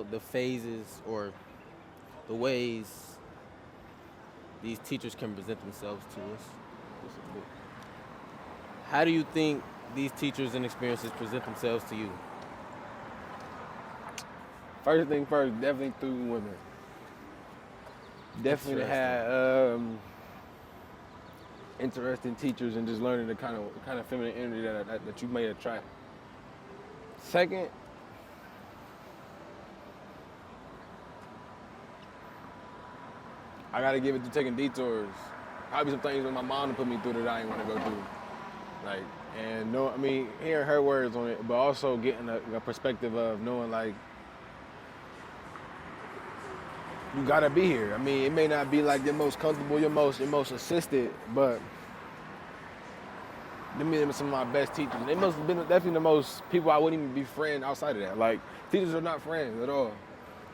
the phases or the ways these teachers can present themselves to us. How do you think these teachers and experiences present themselves to you? First thing first, definitely through women. Definitely Interesting. had interesting teachers and just learning the kind of feminine energy that you may attract. Second, I gotta give it to taking detours. Probably some things that my mom put me through that I ain't want to go through. Like, and no, I mean, hearing her words on it, but also getting a perspective of knowing like you gotta be here. I mean, it may not be like your most comfortable, your most assisted, but them are some of my best teachers. They must have been definitely the most people I wouldn't even be friends outside of that. Like, teachers are not friends at all.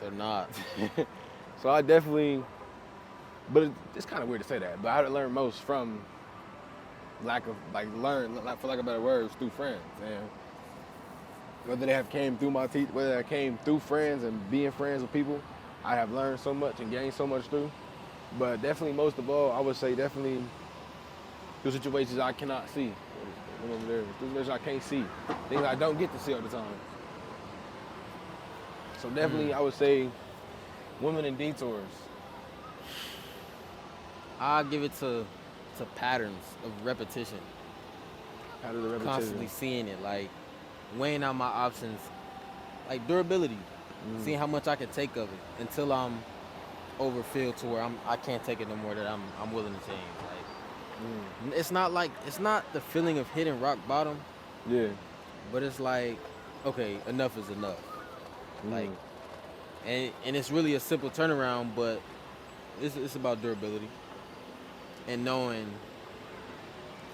They're not. So I definitely, but it's kind of weird to say that, but I had to learn most from lack of, like, for lack of better words, through friends. And whether they have came through whether I came through friends and being friends with people, I have learned so much and gained so much through. But definitely, most of all, I would say definitely through situations I cannot see. Over there, through situations I can't see, things I don't get to see all the time. So definitely, I would say women and detours. I give it to patterns of repetition, How does the repetition? constantly seeing it, like weighing out my options, like durability, seeing how much I can take of it until I'm overfilled to where I can't take it no more. That I'm willing to change. Like it's not the feeling of hitting rock bottom, Yeah. but it's like, okay, enough is enough. Like, Mm. and it's really a simple turnaround, but it's about durability and knowing,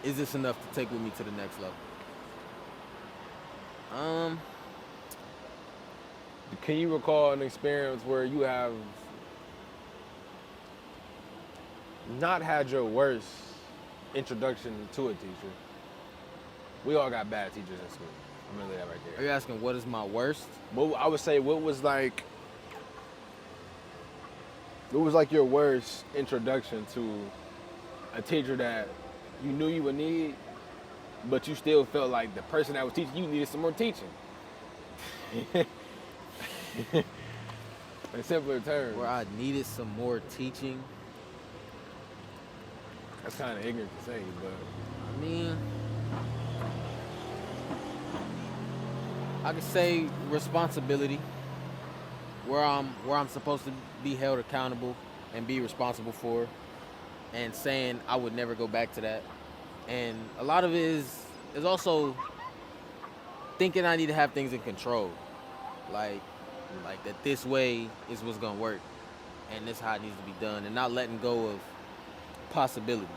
is this enough to take with me to the next level? Um, Can you recall an experience where you have not had your worst introduction to a teacher? We all got bad teachers in school. I'm gonna lay that right are there. you asking what is my worst? What I would say, what was like your worst introduction to a teacher that you knew you would need, but you still felt like the person that was teaching you needed some more teaching? In simpler terms. Where I needed some more teaching? That's kind of ignorant to say, but I mean, I could say responsibility, where I'm supposed to be held accountable and be responsible for, and saying I would never go back to that. And a lot of it is also thinking I need to have things in control, like that this way is what's gonna work, and this is how it needs to be done, and not letting go of possibilities.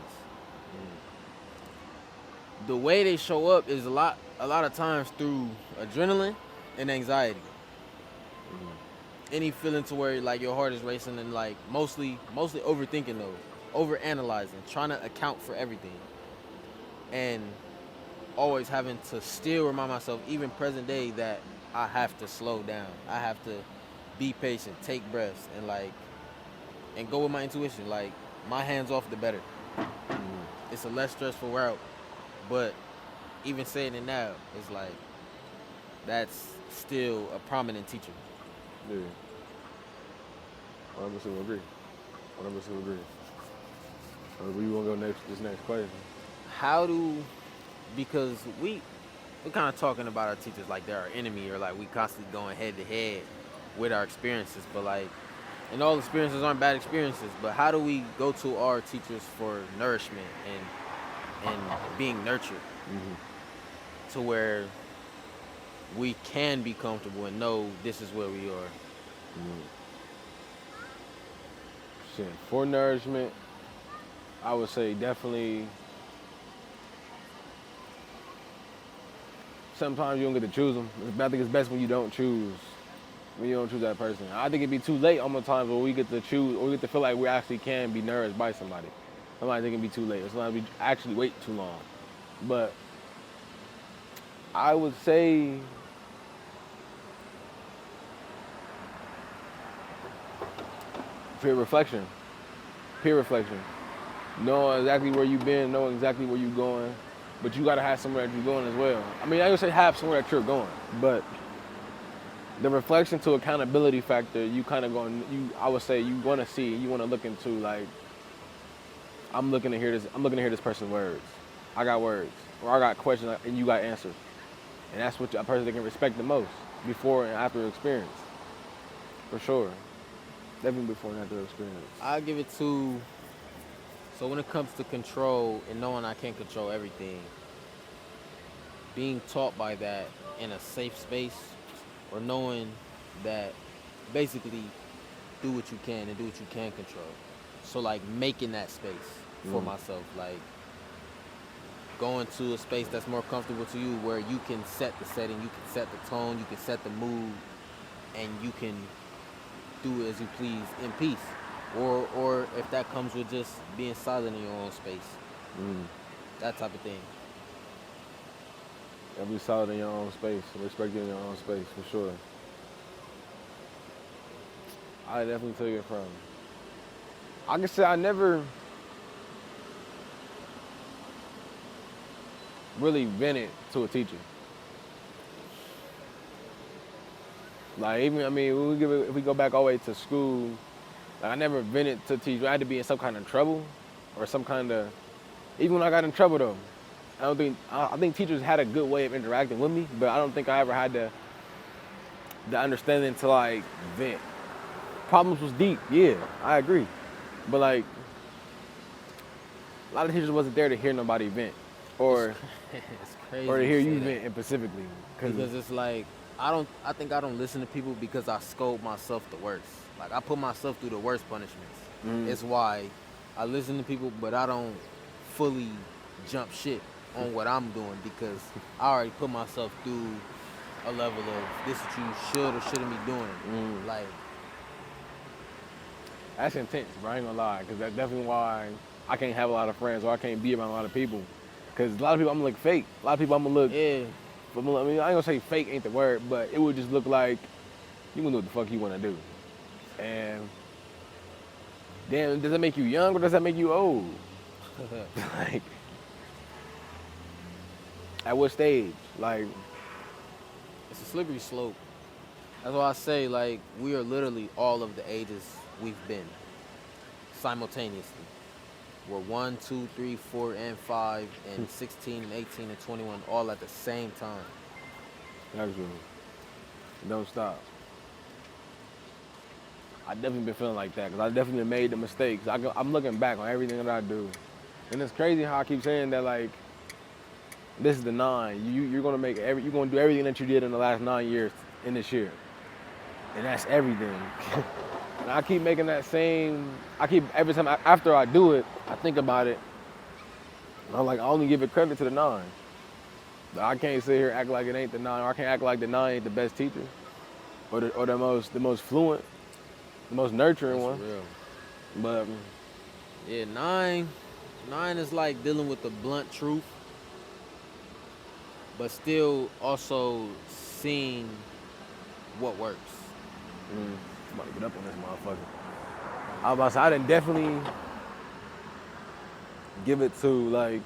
The way they show up is a lot of times through adrenaline and anxiety. Any feeling to where like your heart is racing and like mostly overthinking those, over analyzing, trying to account for everything, and always having to still remind myself, even present day, that I have to slow down. I have to be patient, take breaths, and go with my intuition. Like, my hands off, the better. It's a less stressful route, but even saying it now, it's like that's still a prominent teacher. yeah, 100% agree. 100% agree. Where you want to go next? This next question. How do Because we're kind of talking about our teachers like they're our enemy, or like we constantly going head to head with our experiences, but like, and all experiences aren't bad experiences, but how do we go to our teachers for nourishment and being nurtured to where we can be comfortable and know this is where we are? Shit, for nourishment, I would say definitely. Sometimes you don't get to choose them. I think it's best when you don't choose that person. I think it'd be too late almost times where we get to choose, or we get to feel like we actually can be nourished by somebody. Sometimes it can be too late. Or sometimes we actually wait too long. But I would say Peer reflection. Peer reflection. Knowing exactly where you've been, knowing exactly where you're going, but you gotta have somewhere that you're going as well. I mean, I would say have somewhere that you're going, but the reflection to accountability factor, you kind of going. I would say you want to see, you want to look into like, I'm looking to hear this. I'm looking to hear this person's words. I got words, or I got questions, and you got answers, and that's what a person that can respect the most before and after the experience, for sure. Definitely before and after the experience. I give it to. So when it comes to control and knowing I can't control everything, being taught by that in a safe space, or knowing that basically do what you can and do what you can control. So like making that space for myself, like going to a space that's more comfortable to you where you can set the setting, you can set the tone, you can set the mood, and you can do as you please in peace. Or if that comes with just being silent in your own space. That type of thing. Be solid in your own space, respecting your own space, for sure. I definitely take it from. I can say I never really vented to a teacher. Like even, I mean, if we go back all the way to school, like I never vented to teach. I had to be in some kind of trouble or some kind of, even when I got in trouble though, I think teachers had a good way of interacting with me, but I don't think I ever had the understanding to like vent. Problems was deep, yeah, I agree. But like, a lot of teachers wasn't there to hear nobody vent or It's crazy. or to hear you say that. vent specifically. Because it's like I think I don't listen to people because I scold myself the worst. Like I put myself through the worst punishments. It's why I listen to people, but I don't fully jump shit on what I'm doing because I already put myself through a level of this is what you should or shouldn't be doing. Like That's intense, bro. I ain't gonna lie, because that's definitely why I can't have a lot of friends or I can't be around a lot of people. Because a lot of people, I'm gonna look fake. A lot of people, I'm gonna look. yeah, I mean, I ain't gonna say fake ain't the word, but it would just look like you gonna do what the fuck you wanna do. And damn, does that make you young or does that make you old? Like, at what stage? Like, it's a slippery slope. That's why I say like we are literally all of the ages we've been simultaneously. We're 1, 2, 3, 4, and 5, and 16, and 18, and 21 all at the same time. actually, don't stop. I definitely been feeling like that because I definitely made the mistakes. I'm looking back on everything that I do, and it's crazy how I keep saying that like this is the 9. You're gonna you're gonna do everything that you did in the last 9 years in this year, and that's everything. And I keep making that same. Every time after I do it, I think about it. And I'm like, I only give it credit to the 9. But I can't sit here and act like it ain't the 9, or I can't act like the 9 ain't the best teacher, or the most fluent, the most nurturing That's one. real. But Yeah, 9 is like dealing with the blunt truth, but still also seeing what works. I'm about to get up on this motherfucker. I was about to say, I didn't definitely give it to like.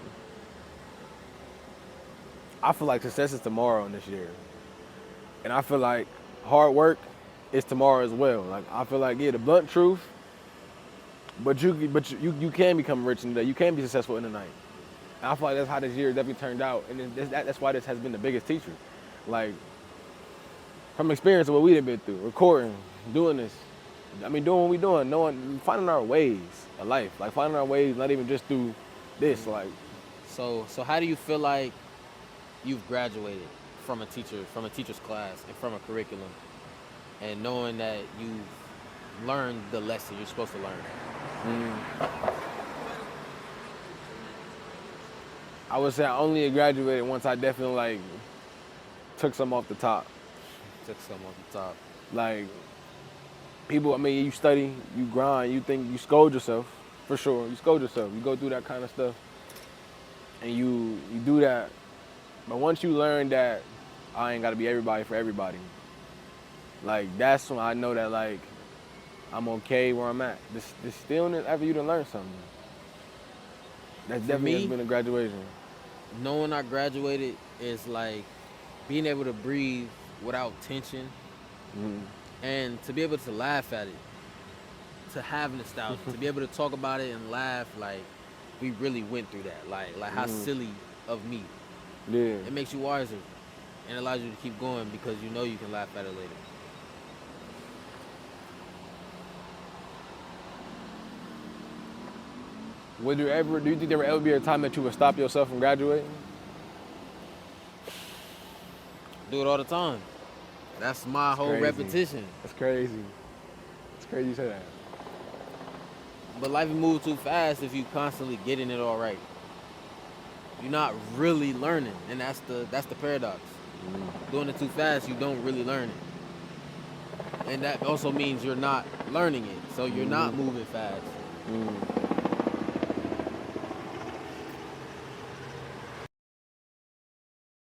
I feel like success is tomorrow in this year, and I feel like hard work is tomorrow as well. Like I feel like the blunt truth, but you can become rich in the day. You can be successful in the night. And I feel like that's how this year definitely turned out, and that's why this has been the biggest teacher. Like from experience of what we done been through, recording, doing this. I mean, doing what we doing, finding our ways of life, like finding our ways, not even just through this, like. So how do you feel like you've graduated from a teacher's class and from a curriculum, and knowing that you've learned the lesson you're supposed to learn? I would say I only graduated once I definitely like took some off the top. Took some off the top. Like people, I mean, you study, you grind, you scold yourself, for sure. You scold yourself. You go through that kind of stuff, and you do that. But once you learn that I ain't gotta be everybody for everybody, like that's when I know that like I'm okay where I'm at. The stillness after you done learn something. That definitely me, has been a graduation. knowing I graduated is like being able to breathe without tension Mhm. and to be able to laugh at it, to have nostalgia, to be able to talk about it and laugh like we really went through that. Like how silly of me. Yeah. It makes you wiser and allows you to keep going because you know you can laugh at it later. Do you think there will ever be a time that you would stop yourself from graduating? Do it all the time. That's my whole crazy. repetition. That's crazy. It's crazy you say that. But life moves too fast if you constantly getting it all right. You're not really learning, and that's the paradox. Doing it too fast, you don't really learn it, and that also means you're not learning it. So you're not moving fast.